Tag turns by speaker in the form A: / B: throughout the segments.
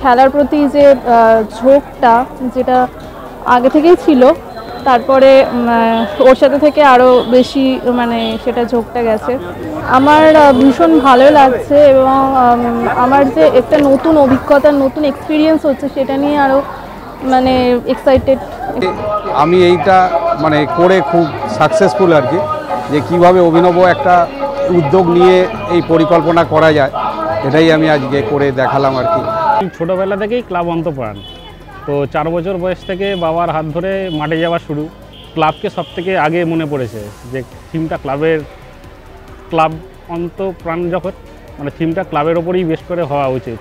A: খেলার প্রতি যে ঝোঁকটা যেটা আগে থেকেই ছিল, তারপরে ওর সাথে থেকে আরও বেশি মানে সেটা ঝোঁকটা গেছে। আমার ভীষণ ভালো লাগছে এবং আমার যে একটা নতুন অভিজ্ঞতা, নতুন এক্সপিরিয়েন্স হচ্ছে, সেটা নিয়ে আরও মানে এক্সাইটেড।
B: আমি এইটা মানে করে খুব সাকসেসফুল আর কি, যে কীভাবে অভিনব একটা উদ্যোগ নিয়ে এই পরিকল্পনা করা যায়, এটাই আমি আজকে করে দেখালাম আর কি।
C: ছোটোবেলা থেকেই ক্লাব অন্তপ্রাণ, তো 4 বছর বয়স থেকে বাবার হাত ধরে মাঠে যাওয়া শুরু। ক্লাবকে সব থেকে আগে মনে পড়েছে যে থিমটা ক্লাব অন্তপ্রাণ, যখন মানে থিমটা ক্লাবের ওপরেই বেশ করে হওয়া উচিত।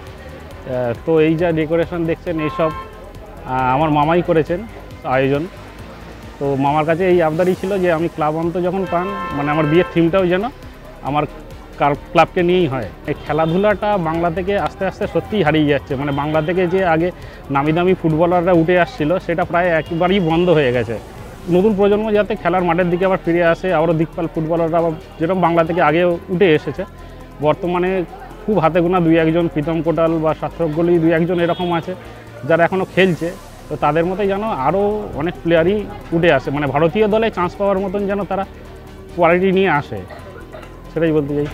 C: তো এই যা ডেকোরেশন দেখছেন, এইসব আমার মামাই করেছেন আয়োজন। তো মামার কাছে এই আবদারই ছিল যে আমি ক্লাব অন্ত যখন পান, মানে আমার বিয়ের থিমটাও যেন আমার ক্লাবকে নিয়েই হয়। এই খেলাধুলাটা বাংলা থেকে আস্তে আস্তে সত্যিই হারিয়ে যাচ্ছে। মানে বাংলা থেকে যে আগে নামি দামি ফুটবলাররা উঠে আসছিল, সেটা প্রায় একেবারেই বন্ধ হয়ে গেছে। নতুন প্রজন্ম যাতে খেলার মাঠের দিকে আবার ফিরে আসে, আবারও দিকপাল ফুটবলাররা আবার যেরকম বাংলা থেকে আগেও উঠে এসেছে, বর্তমানে খুব হাতে গোনা 2-1জন, প্রীতম কোটাল বা সার্থক গলি 2-1জন এরকম আছে যারা এখনও খেলছে। তো তাদের মতোই যেন আরও অনেক প্লেয়ারই উঠে আসে, মানে ভারতীয় দলে চান্স পাওয়ার মতন যেন তারা কোয়ালিটি নিয়ে আসে, সেটাই বলতে চাই।